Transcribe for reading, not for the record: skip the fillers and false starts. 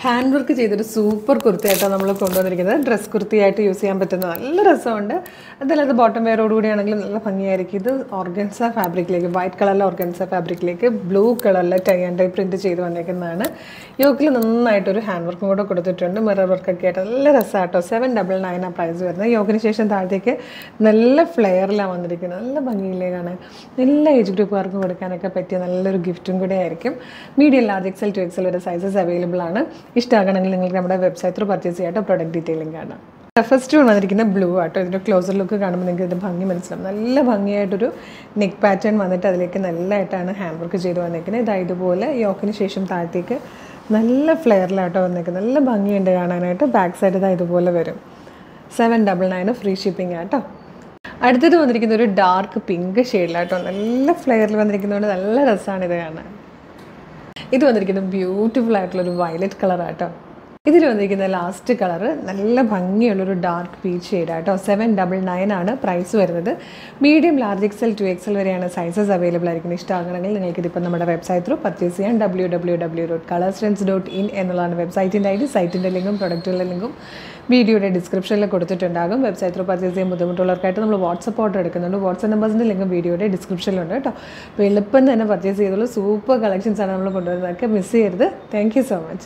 Hand work ചെയ്തൊരു super കുർത്തിയായിട്ടാണ് നമ്മൾ കൊണ്ടുവന്നിരിക്കുന്നത്. ഡ്രസ് കുർത്തിയായിട്ട് യൂസ് ചെയ്യാൻ പറ്റുന്ന നല്ല രസമുണ്ട്. അതല്ലാതെ ബോട്ടം വെയറോടുകൂടിയാണെങ്കിലും നല്ല ഭംഗിയായിരിക്കും. ഇത് ഓർഗൻസ ഫാബ്രിക്കിലേക്ക്, വൈറ്റ് കളറിലെ ഓർഗൻസ ഫാബ്രിക്കിലേക്ക് ബ്ലൂ കളറിലെ ടൈ ആൻഡ് ഡൈ പ്രിൻറ്റ് ചെയ്ത് വന്നേക്കുന്നതാണ്. യോക്കിൽ നന്നായിട്ടൊരു ഹാൻഡ് വർക്കും കൂടെ കൊടുത്തിട്ടുണ്ട്. മിറർ വർക്കൊക്കെ ആയിട്ട് നല്ല രസമാട്ടോ. 799 പ്രൈസ് വരുന്നത്. യോക്കിന് ശേഷം താഴത്തേക്ക് നല്ല ഫ്ലെയറിലാണ് വന്നിരിക്കുന്നത്. നല്ല ഭംഗിയിലേക്കാണ്. എല്ലാ ഏജ് ഗ്രൂപ്പുകാർക്കും കൊടുക്കാനൊക്കെ പറ്റിയ നല്ലൊരു ഗിഫ്റ്റും കൂടെ ആയിരിക്കും. Medium, large, XL to XL വരെ സൈസസ് അവൈലബിൾ ആണ്. ഇഷ്ടമാകണമെങ്കിൽ നിങ്ങൾക്ക് നമ്മുടെ വെബ്സൈറ്റിൽ പർച്ചേസ് ചെയ്യാട്ടോ. പ്രൊഡക്റ്റ് ഡീറ്റെയിലിംഗ് കാണാം. ഫസ്റ്റ് വന്നിരിക്കുന്ന ബ്ലൂ ആട്ടോ. ഇതിൻ്റെ ക്ലോസർ ലുക്ക് കാണുമ്പോൾ നിങ്ങൾക്ക് ഇതിൻ്റെ ഭംഗി മനസ്സിലാവും. നല്ല ഭംഗിയായിട്ടൊരു നെക്ക് പാറ്റേൺ വന്നിട്ട് അതിലേക്ക് നല്ലതായിട്ടാണ് ഹാൻഡ് വർക്ക് ചെയ്ത് വന്നിരിക്കുന്നത്. ഇതാ ഇതുപോലെ യോക്കിന് ശേഷം താഴത്തേക്ക് നല്ല ഫ്ലെയറിലാട്ടോ വന്നിരിക്കുന്നത്. നല്ല ഭംഗിയുണ്ട് കാണാനായിട്ട്. ബാക്ക് സൈഡ് ഇതാ ഇതുപോലെ വരും. 799 ഫ്രീ ഷിപ്പിംഗ് ആട്ടോ. അടുത്തത് വന്നിരിക്കുന്ന ഒരു ഡാർക്ക് പിങ്ക് ഷെയ്ഡിലാട്ടോ. നല്ല ഫ്ലെയറിൽ വന്നിരിക്കുന്നതുകൊണ്ട് നല്ല രസമാണ് ഇത് കാണാൻ. ഇത് വന്നിരിക്കുന്നത് ബ്യൂട്ടിഫുൾ ആയിട്ടുള്ളൊരു വയലറ്റ് കളറാട്ടോ. ഇതിൽ വന്നിരിക്കുന്ന ലാസ്റ്റ് കളറ് നല്ല ഭംഗിയുള്ളൊരു ഡാർക്ക് പീച്ച് ഷെയ്ഡാട്ടോ. 799 ആണ് പ്രൈസ് വരുന്നത്. Medium, large, XL to XL വരെയാണ് സൈസസ് അവൈലബിൾ ആയിരിക്കുന്നത്. ഇഷ്ടമാകണമെങ്കിൽ നിങ്ങൾക്ക് ഇതിപ്പോൾ നമ്മുടെ വെബ്സൈറ്റ് ത്രൂ പർച്ചേസ് ചെയ്യാം. www.colorstrends.in എന്നുള്ളതാണ് വെബ്സൈറ്റിൻ്റെ ID. സൈറ്റിൻ്റെ ലിങ്കും പ്രൊഡക്റ്റുകളുടെ ലിങ്കും വീഡിയോയുടെ ഡിസ്ക്രിപ്ഷനിൽ കൊടുത്തിട്ടുണ്ടാകും. വെബ്സൈറ്റ് ത്രൂ പർച്ചേസ് ചെയ്യാൻ ബുദ്ധിമുട്ടുള്ളവർക്കായിട്ട് നമ്മൾ വാട്സപ്പ് ഓർഡർ എടുക്കുന്നുണ്ട്. വാട്സപ്പ് നമ്പേഴ്സിൻ്റെ ലിങ്കും വീഡിയോയുടെ ഡിസ്ക്രിപ്ഷനിലുണ്ട് കേട്ടോ. അപ്പോൾ എളുപ്പം തന്നെ പർച്ചേസ് ചെയ്തുള്ള സൂപ്പർ കളക്ഷൻസാണ് നമ്മൾ കൊണ്ടുവരുന്നതൊക്കെ. മിസ് ചെയ്യരുത്. Thank you so much.